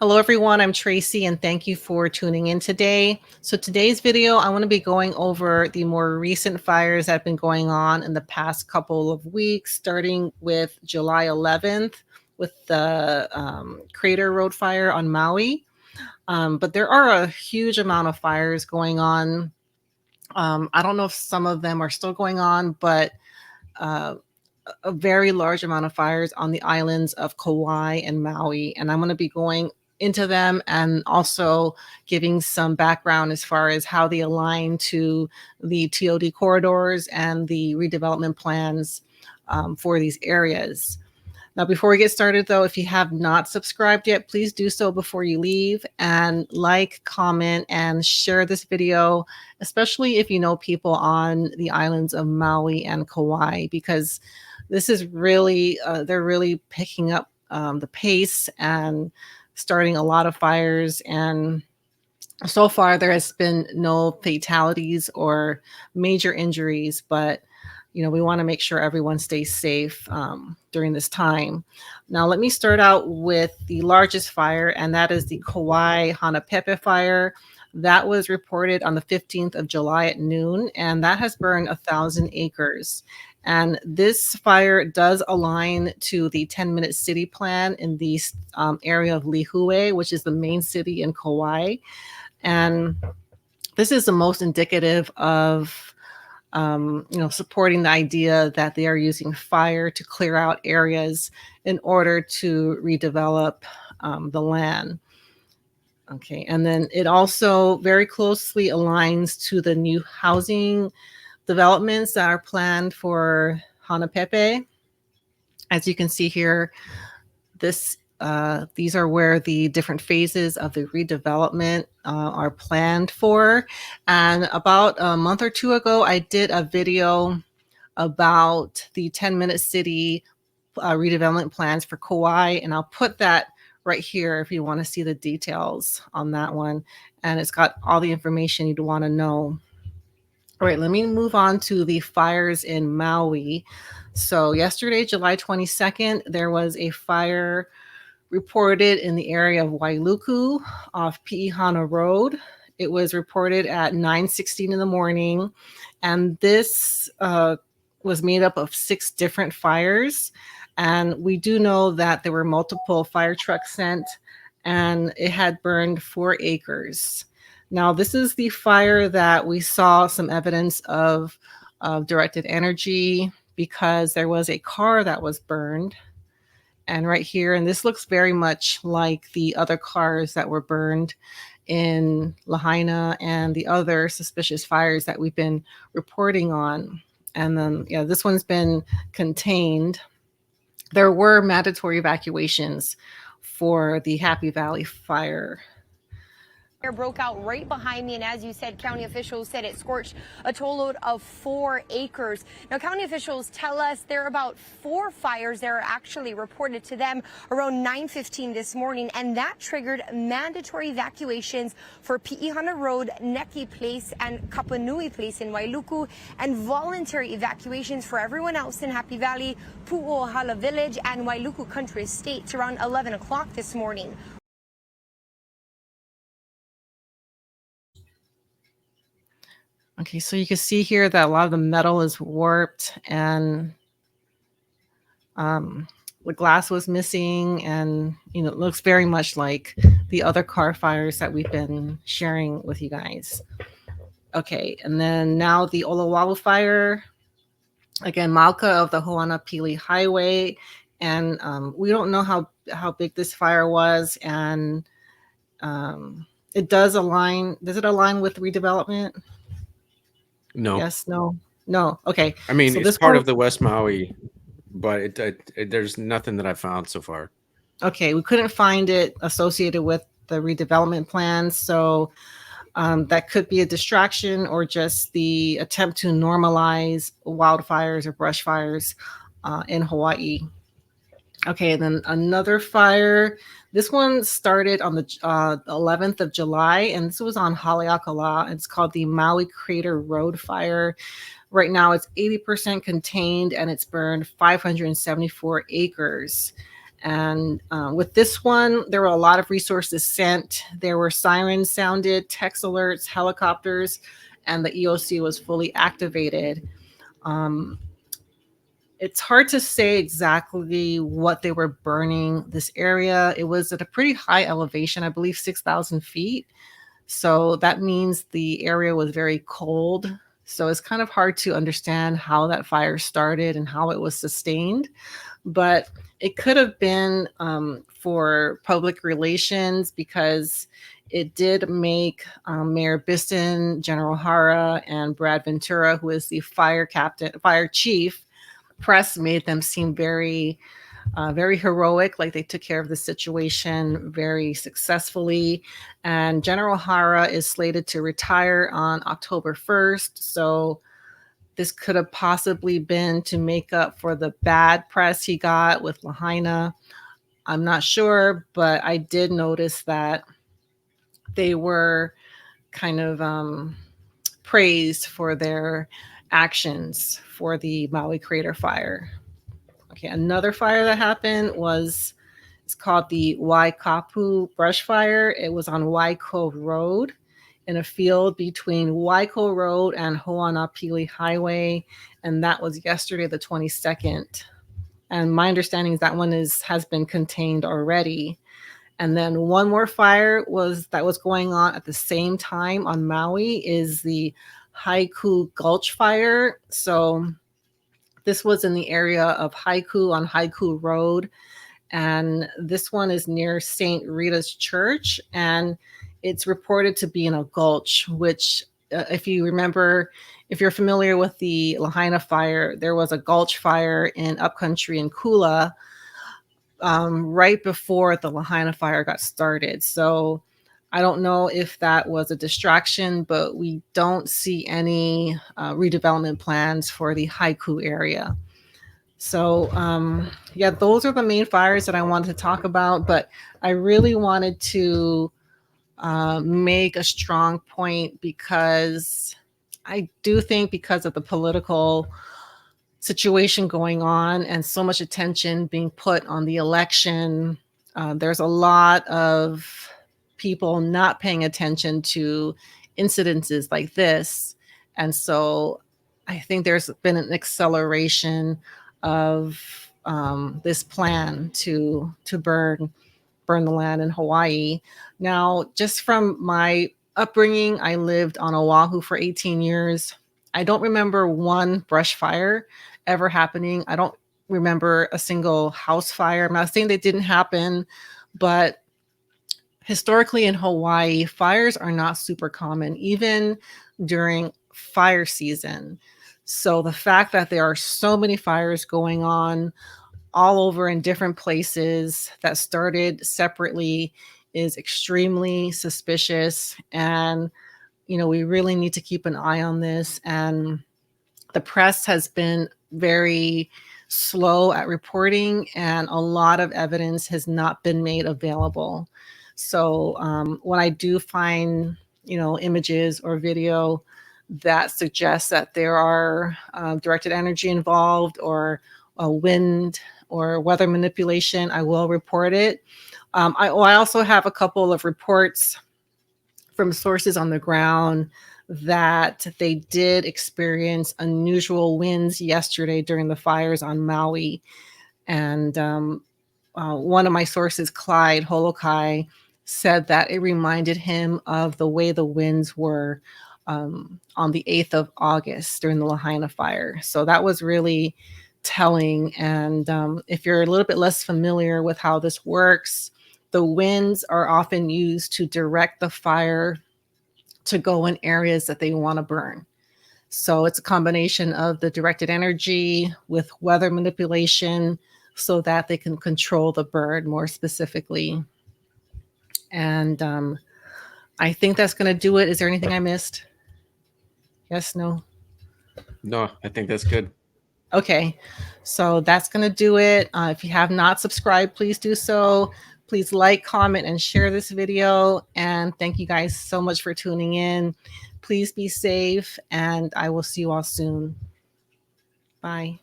Hello everyone, I'm Tracy and thank you for tuning in today. So today's video, I want to be going over the more recent fires that have been going on in the past couple of weeks, starting with July 11th with the Crater Road fire on Maui. But there are a huge amount of fires going on. I don't know if some of them are still going on, but uh, a very large amount of fires on the islands of Kauai and Maui. And I'm going to be going into them and also giving some background as far as how they align to the TOD corridors and the redevelopment plans for these areas. Now, before we get started, though, if you have not subscribed yet, please do so before you leave and like, comment, and share this video, especially if you know people on the islands of Maui and Kauai, because this is really, they're really picking up the pace and starting a lot of fires. And so far, there has been no fatalities or major injuries, but we want to make sure everyone stays safe during this time. Now, let me start out with the largest fire, and that is the Kauai Hanapepe fire. That was reported on the 15th of July at noon, and that has burned 1,000 acres. And this fire does align to the 10-minute city plan in the area of Lihue, which is the main city in Kauai. And this is the most indicative of supporting the idea that they are using fire to clear out areas in order to redevelop the land. Okay, and then it also very closely aligns to the new housing developments that are planned for Hanapepe. As you can see here, these are where the different phases of the redevelopment are planned for. And about a month or two ago, I did a video about the 10-minute city redevelopment plans for Kauai, and I'll put that right here if you want to see the details on that one. And it's got all the information you'd want to know. All right, let me move on to the fires in Maui. So yesterday, July 22nd, there was a fire reported in the area of Wailuku off Piihana Road. It was reported at 9:16 in the morning, and this was made up of 6 different fires. And we do know that there were multiple fire trucks sent, and it had burned 4 acres. Now, this is the fire that we saw some evidence of directed energy, because there was a car that was burned. And right here, and this looks very much like the other cars that were burned in Lahaina and the other suspicious fires that we've been reporting on. And then, this one's been contained. There were mandatory evacuations for the Happy Valley fire. Fire broke out right behind me, and as you said, county officials said it scorched a total load of 4 acres. Now, county officials tell us there are about 4 fires that are actually reported to them around 9:15 this morning, and that triggered mandatory evacuations for Piihana Road, Neki Place, and Kapanui Place in Wailuku, and voluntary evacuations for everyone else in Happy Valley, Pu'uohala Village, and Wailuku Country Estates around 11 o'clock this morning. Okay, so you can see here that a lot of the metal is warped, and the glass was missing, and it looks very much like the other car fires that we've been sharing with you guys. Okay, and then now the Olawalu fire, again, Malka of the Ho'anapili Highway, and we don't know how big this fire was, and it does align. Does it align with redevelopment? No. Yes, no. Okay. I mean, so it's part of the West Maui, but there's nothing that I found so far. Okay, we couldn't find it associated with the redevelopment plan, so that could be a distraction or just the attempt to normalize wildfires or brush fires in Hawaii. Okay, and then another fire. This one started on the 11th of July, and this was on Haleakala. It's called the Maui Crater Road fire. Right now, it's 80% contained, and it's burned 574 acres. And with this one, there were a lot of resources sent. There were sirens sounded, text alerts, helicopters, and the EOC was fully activated. It's hard to say exactly what they were burning this area. It was at a pretty high elevation, I believe 6,000 feet. So that means the area was very cold. So it's kind of hard to understand how that fire started and how it was sustained. But it could have been for public relations, because it did make Mayor Biston, General Hara, and Brad Ventura, who is the fire chief, press made them seem very heroic, like they took care of the situation very successfully. And General Hara is slated to retire on October 1st. So this could have possibly been to make up for the bad press he got with Lahaina. I'm not sure, but I did notice that they were kind of praised for their actions for the Maui Crater fire. Okay, another fire that happened was, it's called the Waikapu brush fire. It was on Waiko Road in a field between Waiko Road and Ho'anapili Highway, and that was yesterday, the 22nd. And my understanding is that one has been contained already. And then one more fire that was going on at the same time on Maui is the Haiku Gulch fire. So this was in the area of Haiku on Haiku Road. And this one is near St. Rita's Church. And it's reported to be in a gulch, which, if you remember, if you're familiar with the Lahaina fire, there was a gulch fire in upcountry in Kula right before the Lahaina fire got started. So I don't know if that was a distraction, but we don't see any redevelopment plans for the Haiku area. So yeah, those are the main fires that I wanted to talk about, but I really wanted to make a strong point, because I do think, because of the political situation going on and so much attention being put on the election, there's a lot of people not paying attention to incidences like this. And so I think there's been an acceleration of this plan to burn the land in Hawaii. Now, just from my upbringing, I lived on Oahu for 18 years. I don't remember one brush fire ever happening. I don't remember a single house fire. I'm not saying they didn't happen, but historically in Hawaii, fires are not super common, even during fire season. So the fact that there are so many fires going on all over in different places that started separately is extremely suspicious. And, we really need to keep an eye on this. And the press has been very slow at reporting, and a lot of evidence has not been made available. So when I do find, images or video that suggests that there are directed energy involved, or wind or weather manipulation, I will report it. I also have a couple of reports from sources on the ground that they did experience unusual winds yesterday during the fires on Maui. And one of my sources, Clyde Holokai, said that it reminded him of the way the winds were on the 8th of August during the Lahaina fire. So that was really telling. And if you're a little bit less familiar with how this works, the winds are often used to direct the fire to go in areas that they want to burn. So it's a combination of the directed energy with weather manipulation, so that they can control the burn more specifically. And I think that's going to do it. Is there anything I missed? Yes, no? No, I think that's good. Okay, so that's going to do it. If you have not subscribed, please do so. Please like, comment, and share this video. And thank you guys so much for tuning in. Please be safe, and I will see you all soon. Bye.